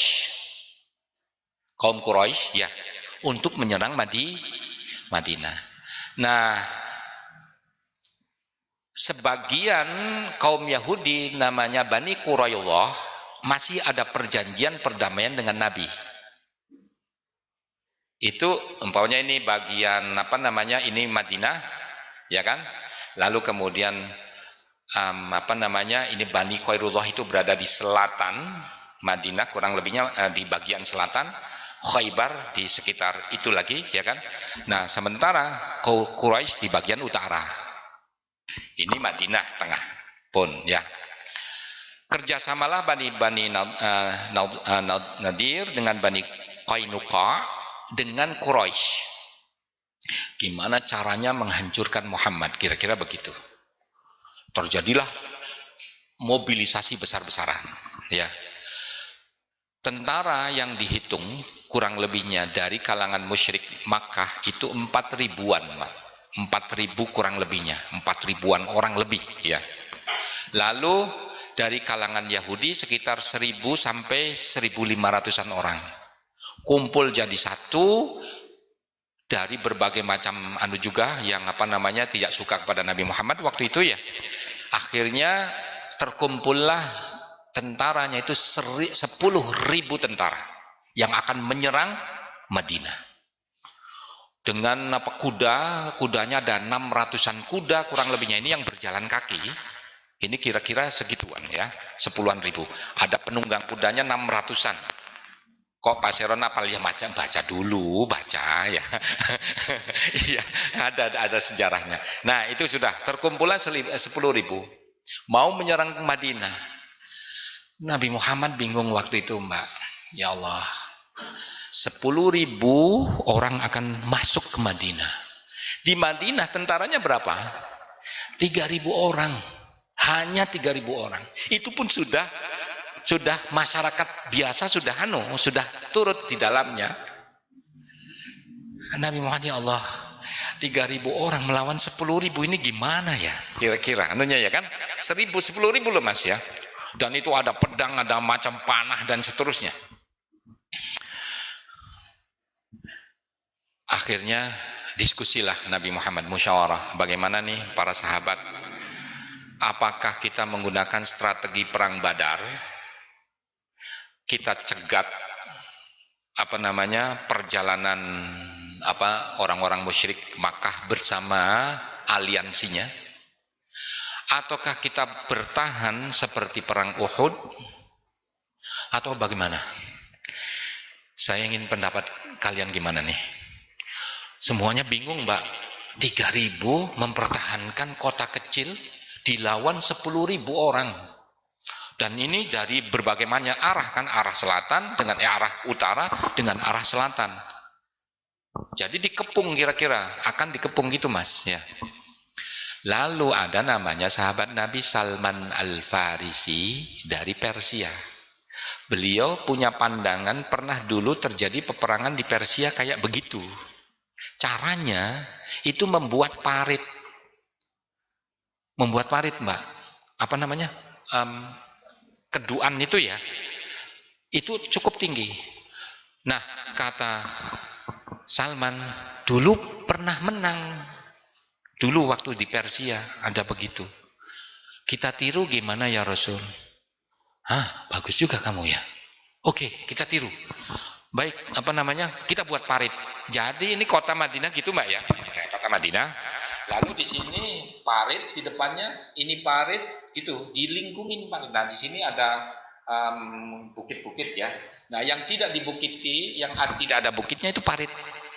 kaum Quraisy ya, untuk menyerang Madinah. Nah, sebagian kaum Yahudi namanya Bani Quraizah masih ada perjanjian perdamaian dengan Nabi. Itu umpamanya ini bagian apa namanya, ini Madinah, ya kan? Lalu kemudian apa namanya, ini Bani Quraizah itu berada di selatan Madinah, kurang lebihnya di bagian selatan, Khaybar di sekitar itu lagi, ya kan? Nah, sementara Quraisy di bagian utara. Ini Madinah tengah pun, ya. Kerjasamalah Bani Nadir dengan Bani Qainuqa dengan Quraisy. Gimana caranya menghancurkan Muhammad? Kira-kira begitu. Terjadilah mobilisasi besar-besaran, ya. Tentara yang dihitung kurang lebihnya dari kalangan musyrik Makkah itu 4.000-an, 4.000 kurang lebihnya, 4.000-an orang lebih, ya. Lalu dari kalangan Yahudi sekitar 1.000 sampai 1.500-an orang kumpul jadi satu dari berbagai macam juga yang apa namanya tidak suka kepada Nabi Muhammad waktu itu, ya. Akhirnya terkumpullah tentaranya itu 10.000 tentara yang akan menyerang Madinah. Dengan apa, kudanya ada 600-an kuda kurang lebihnya, ini yang berjalan kaki. Ini kira-kira segituan, ya, 10-an ribu. Ada penunggang kudanya 600-an. Kok Pak Seron apal ya, baca dulu, baca ya. Iya, ada sejarahnya. Nah, itu sudah terkumpullah 10.000 mau menyerang Madinah. Nabi Muhammad bingung waktu itu, Mbak. Ya Allah, 10.000 orang akan masuk ke Madinah. Di Madinah tentaranya berapa? 3.000 orang. Hanya 3.000 orang. Itu pun sudah masyarakat biasa sudah turut di dalamnya. Nabi Muhammad, ya Allah, 3.000 orang melawan 10.000, ini gimana ya? Kira-kira anunya, ya kan? 10.000 loh Mas, ya. Dan itu ada pedang, ada macam panah dan seterusnya. Akhirnya diskusilah Nabi Muhammad, musyawarah. Bagaimana nih para sahabat? Apakah kita menggunakan strategi perang Badar? Kita cegat apa namanya, perjalanan apa orang-orang musyrik Makkah bersama aliansinya, ataukah kita bertahan seperti perang Uhud, atau bagaimana? Saya ingin pendapat kalian gimana nih? Semuanya bingung, Mbak. 3.000 mempertahankan kota kecil dilawan 10.000 orang. Dan ini dari berbagai macam arah, kan, arah selatan dengan arah utara dengan arah selatan. Jadi dikepung, kira-kira akan dikepung gitu, Mas, ya. Lalu ada namanya sahabat Nabi Salman Al-Farisi dari Persia. Beliau punya pandangan pernah dulu terjadi peperangan di Persia kayak begitu. Caranya itu membuat parit. Membuat parit, Mbak. Apa namanya? Keduan itu, ya. Itu cukup tinggi. Nah, kata Salman, dulu pernah menang. Dulu waktu di Persia ada begitu. Kita tiru gimana ya Rasul? Hah, bagus juga kamu ya. Oke, kita tiru. Baik, apa namanya? Kita buat parit. Jadi ini kota Madinah gitu, Mbak, ya. Kota Madinah. Lalu di sini parit, di depannya ini parit gitu, dilingkungin parit. Nah, di sini ada bukit-bukit, ya. Nah, yang tidak dibukiti, yang tidak ada bukitnya itu parit,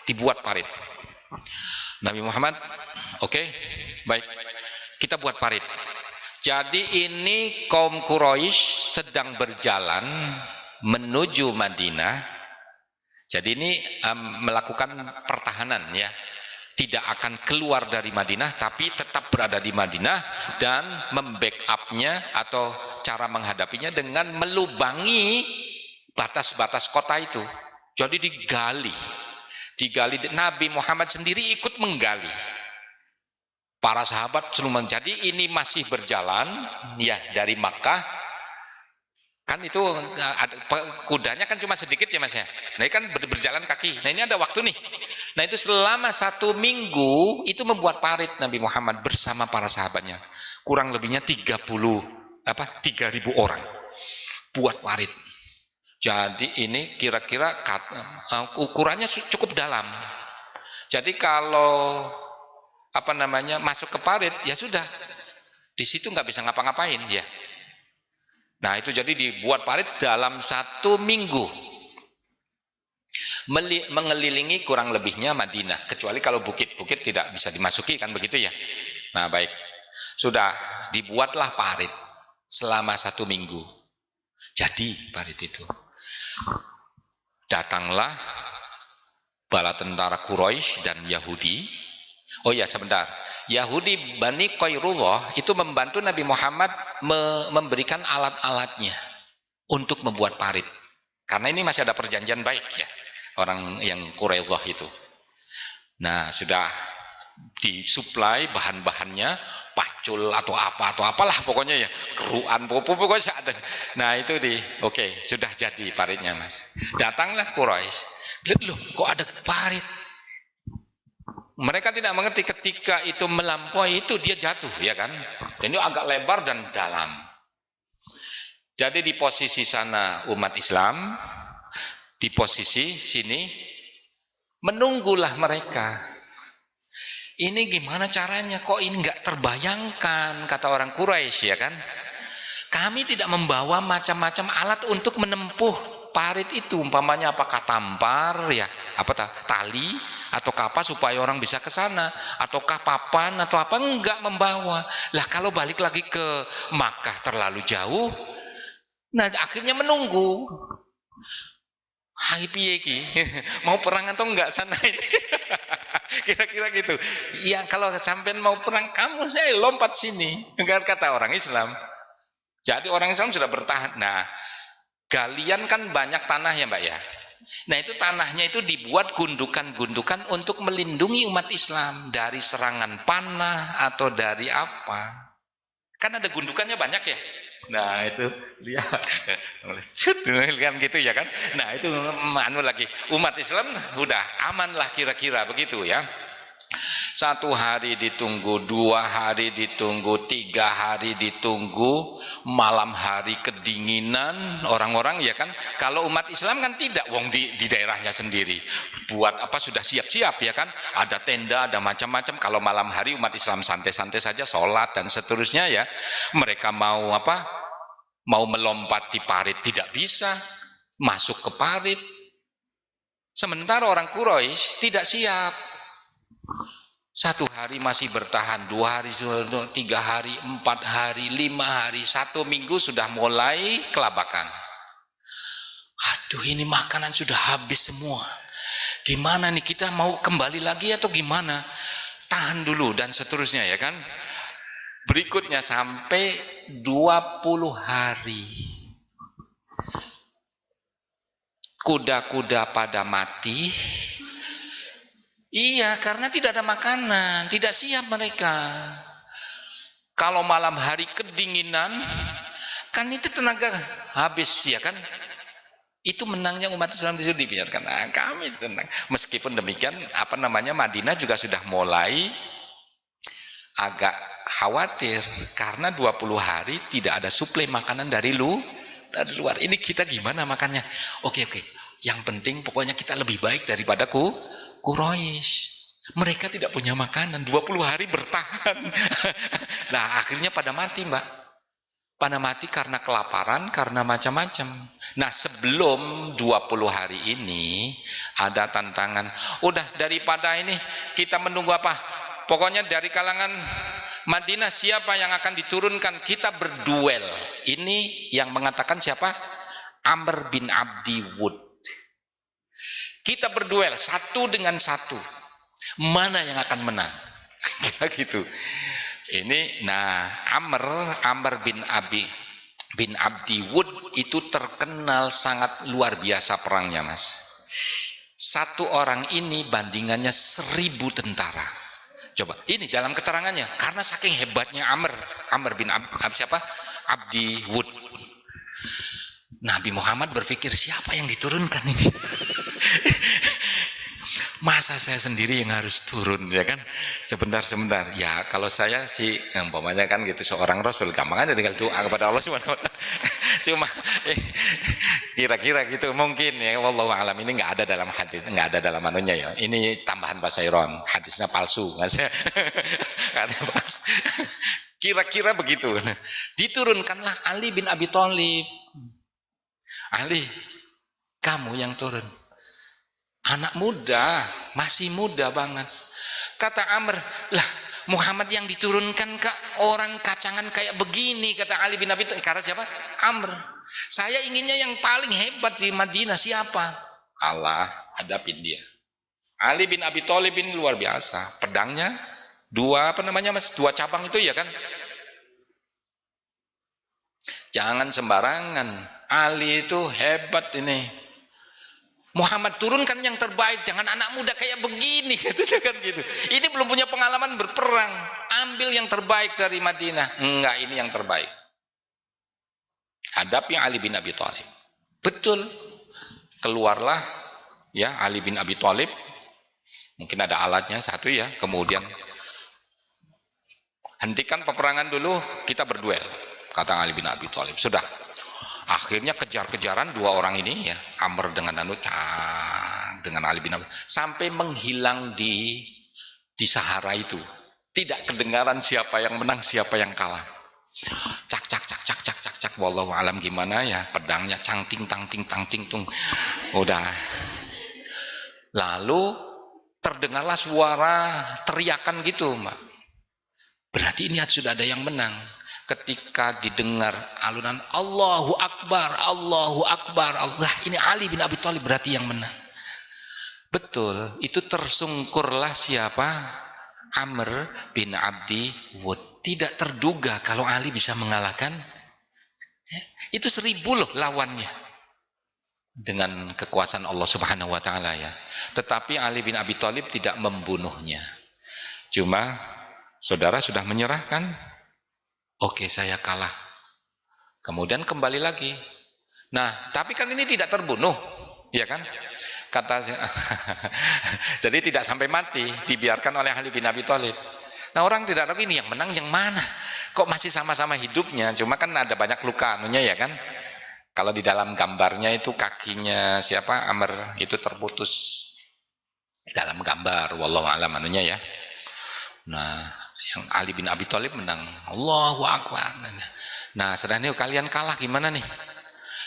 dibuat parit. Nabi Muhammad, oke, baik, kita buat parit. Jadi ini kaum Quraisy sedang berjalan menuju Madinah. Jadi ini melakukan pertahanan, ya. Tidak akan keluar dari Madinah, tapi tetap berada di Madinah dan membackupnya atau cara menghadapinya dengan melubangi batas-batas kota itu. Jadi digali. Nabi Muhammad sendiri ikut menggali. Para sahabat seluruh. Jadi ini masih berjalan, ya, dari Makkah Kan itu kudanya kan cuma sedikit ya mas ya. Nah ini kan berjalan kaki. Nah ini ada waktu nih. Nah itu selama 1 minggu itu membuat parit Nabi Muhammad bersama para sahabatnya. Kurang lebihnya 3.000 orang buat parit. Jadi ini kira-kira ukurannya cukup dalam. Jadi kalau masuk ke parit ya sudah, di situ nggak bisa ngapa-ngapain ya. Nah itu jadi dibuat parit dalam 1 minggu mengelilingi kurang lebihnya Madinah, kecuali kalau bukit-bukit tidak bisa dimasuki kan begitu ya. Nah baik, sudah dibuatlah parit selama 1 minggu. Jadi parit itu datanglah bala tentara Quraisy dan Yahudi. Oh ya sebentar, Yahudi Bani Qairullah itu membantu Nabi Muhammad memberikan alat-alatnya untuk membuat parit. Karena ini masih ada perjanjian baik ya, orang yang Quraisy itu. Nah sudah disuplai bahan-bahannya, pacul atau apalah pokoknya ya, keruan pokoknya ada. Nah itu oke, sudah jadi paritnya mas. Datanglah Quraisy, lihat loh kok ada parit. Mereka tidak mengerti ketika itu melampaui itu dia jatuh ya kan. Dan itu agak lebar dan dalam. Jadi di posisi sana umat Islam, di posisi sini menunggulah mereka. Ini gimana caranya? Kok ini nggak terbayangkan, kata orang Quraisy ya kan? Kami tidak membawa macam-macam alat untuk menempuh parit itu, umpamanya apakah tampar ya, tali atau apa supaya orang bisa ke sana, ataukah papan atau apa, enggak membawa. Lah kalau balik lagi ke Makkah terlalu jauh, nah akhirnya menunggu. Hai piye ki, mau perang atau enggak sana ini? Kira-kira gitu. Ya kalau sampean mau perang, kamu saya lompat sini, kata orang Islam. Jadi orang Islam sudah bertahan. Nah, galian kan banyak tanah ya mbak ya. Nah itu tanahnya itu dibuat gundukan-gundukan untuk melindungi umat Islam dari serangan panah atau dari apa. Kan ada gundukannya banyak ya. Nah itu lihat, kan gitu ya kan. Nah itu lagi umat Islam udah aman lah kira-kira begitu ya. 1 hari ditunggu, 2 hari ditunggu, 3 hari ditunggu, malam hari kedinginan orang-orang ya kan. Kalau umat Islam kan tidak, wong di daerahnya sendiri buat sudah siap-siap ya kan, ada tenda, ada macam-macam. Kalau malam hari umat Islam santai-santai saja sholat dan seterusnya ya. Mereka mau melompat di parit tidak bisa, masuk ke parit. Sementara orang Quraisy tidak siap. 1 hari masih bertahan, 2 hari, 3 hari, 4 hari, 5 hari, 1 minggu sudah mulai kelabakan. Aduh ini makanan sudah habis semua. Gimana nih, kita mau kembali lagi atau gimana? Tahan dulu dan seterusnya ya kan. Berikutnya sampai 20 hari. Kuda-kuda pada mati. Iya, karena tidak ada makanan, tidak siap mereka. Kalau malam hari kedinginan, kan itu tenaga habis ya kan. Itu menangnya umat Islam disuruh dibiarkan. Nah, kami tenang. Meskipun demikian, Madinah juga sudah mulai agak khawatir karena 20 hari tidak ada suplai makanan dari luar. Ini kita gimana makannya? Oke. Yang penting pokoknya kita lebih baik daripada Quraisy. Mereka tidak punya makanan, 20 hari bertahan. Nah akhirnya pada mati mbak. Pada mati karena kelaparan, karena macam-macam. Nah sebelum 20 hari ini ada tantangan. Udah daripada ini kita menunggu apa? Pokoknya dari kalangan Madinah siapa yang akan diturunkan, kita berduel. Ini yang mengatakan siapa? Amr bin Abdi Wud. Kita berduel 1 dengan 1. Mana yang akan menang? Gitu. Ini Amr bin Abdi Wud itu terkenal sangat luar biasa perangnya mas. 1 orang ini bandingannya 1000 tentara. Coba ini dalam keterangannya, karena saking hebatnya Amr bin Abdi Wud. Nabi Muhammad berpikir siapa yang diturunkan ini? Masa saya sendiri yang harus turun, ya kan? Sebentar ya, kalau saya sih umpamanya kan gitu, seorang rasul gampang aja tinggal doa kepada Allah Subhanahu wa taala. Cuma kira-kira gitu mungkin ya, wallahu alam. Ini nggak ada dalam hadis, nggak ada dalam anunya ya, ini tambahan Basairon, hadisnya palsu nggak sih? Kira-kira begitu. Diturunkanlah Ali bin Abi Thalib. Ali, kamu yang turun. Anak muda, masih muda banget. Kata Amr, lah Muhammad yang diturunkan ke orang kacangan kayak begini, kata Ali bin Abi Thalib. Karena siapa? Amr. Saya inginnya yang paling hebat di Madinah, siapa? Allah, hadapin dia. Ali bin Abi Thalib ini luar biasa. Pedangnya dua dua cabang itu ya kan? Jangan sembarangan. Ali itu hebat ini. Muhammad turunkan yang terbaik, jangan anak muda kayak begini, gitu kan gitu. Ini belum punya pengalaman berperang, ambil yang terbaik dari Madinah. Enggak, ini yang terbaik. Hadapi Ali bin Abi Thalib. Betul. Keluarlah ya Ali bin Abi Thalib. Mungkin ada alatnya satu ya. Kemudian hentikan peperangan dulu, kita berduel, kata Ali bin Abi Thalib. Sudah. Akhirnya kejar-kejaran dua orang ini ya, Amr dengan dengan Ali bin Abi, sampai menghilang di Sahara itu. Tidak kedengaran siapa yang menang, siapa yang kalah. Cak wallahu alam gimana ya, pedangnya cangting tung. Udah. Lalu terdengarlah suara teriakan gitu, Mbak. Berarti ini sudah ada yang menang. Ketika didengar alunan Allahu Akbar, Allah, ini Ali bin Abi Thalib berarti yang menang. Betul, itu tersungkurlah siapa? Amr bin Abdi Wud. Tidak terduga kalau Ali bisa mengalahkan. Itu 1000 loh lawannya. Dengan kekuasaan Allah Subhanahu wa taala ya. Tetapi Ali bin Abi Thalib tidak membunuhnya. Cuma saudara sudah menyerahkan. Oke, saya kalah. Kemudian kembali lagi. Nah, tapi kan ini tidak terbunuh, ya kan? Kata jadi tidak sampai mati, dibiarkan oleh Ali bin Abi Thalib. Nah, orang tidak tahu ini yang menang yang mana. Kok masih sama-sama hidupnya? Cuma kan ada banyak luka anunya ya kan? Kalau di dalam gambarnya itu kakinya siapa? Amr itu terputus. Dalam gambar wallahu alam anunya ya. Nah, yang Ali bin Abi Thalib menang. Allahu Akbar. Nah, sedangkan kalian kalah gimana nih?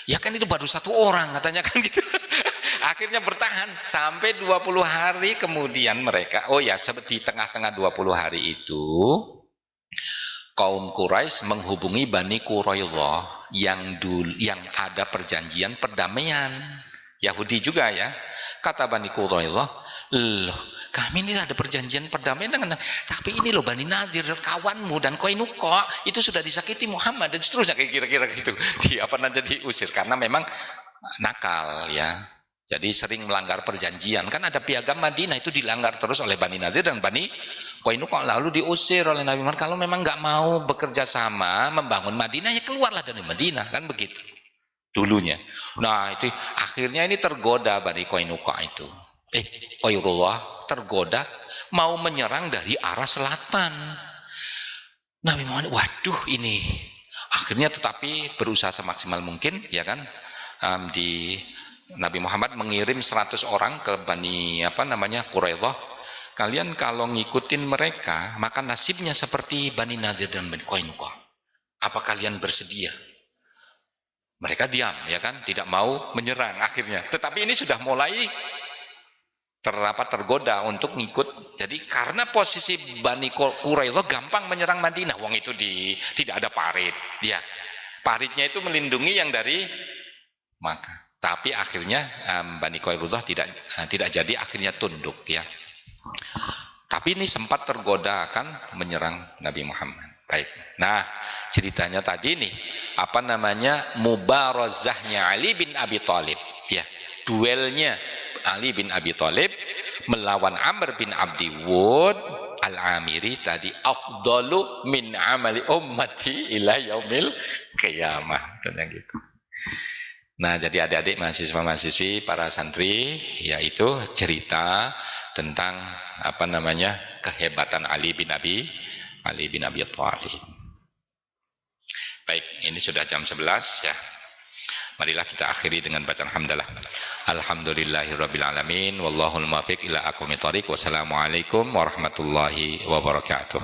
Ya kan itu baru satu orang katanya kan gitu. Akhirnya bertahan sampai 20 hari kemudian mereka. Oh ya, di tengah-tengah 20 hari itu kaum Quraisy menghubungi Bani Quraidah yang ada perjanjian perdamaian. Yahudi juga ya. Kata Bani Quraidah, loh, kami ini ada perjanjian perdamaian dengan, tapi ini loh Bani Nadir, kawanmu dan Qainuqa itu sudah disakiti Muhammad dan seterusnya, kayak kira-kira gitu. Dia pernah jadi diusir karena memang nakal ya. Jadi sering melanggar perjanjian. Kan ada piagam Madinah itu dilanggar terus oleh Bani Nadir dan Bani Qainuqa, lalu diusir oleh Nabi Muhammad. Kalau memang nggak mau bekerja sama membangun Madinah ya keluarlah dari Madinah, kan begitu dulunya. Nah, itu akhirnya ini tergoda Bani Qainuqa itu. Qairullah tergoda mau menyerang dari arah selatan. Nabi Muhammad, waduh ini. Akhirnya tetapi berusaha semaksimal mungkin, ya kan? Nabi Muhammad mengirim 100 orang ke Bani Quraidah. Kalian kalau ngikutin mereka, maka nasibnya seperti Bani Nadir dan Bani Qainuqa. Apa kalian bersedia? Mereka diam, ya kan? Tidak mau menyerang akhirnya. Tetapi ini sudah mulai tergoda untuk ngikut. Jadi karena posisi Bani Quraidah gampang menyerang Madinah, wong itu tidak ada parit, ya. Paritnya itu melindungi yang dari Makkah. Tapi akhirnya Bani Quraidah tidak jadi, akhirnya tunduk ya. Tapi ini sempat tergoda akan menyerang Nabi Muhammad. Baik. Nah, ceritanya tadi nih, mubarazahnya Ali bin Abi Thalib, ya. Duelnya Ali bin Abi Thalib melawan Amr bin Abdi Wud Al-Amiri tadi, afdalu min amali ummati ila yaumil qiyamah, gitu. Nah, jadi adik-adik mahasiswa-mahasiswi, para santri, yaitu cerita tentang apa namanya kehebatan Ali bin Abi Thalib. Baik, ini sudah jam 11 ya. Marilah kita akhiri dengan bacaan hamdalah. Alhamdulillahirabbil alamin wallahul muwaffiq ila aqwamit thoriq. Wassalamualaikum warahmatullahi wabarakatuh.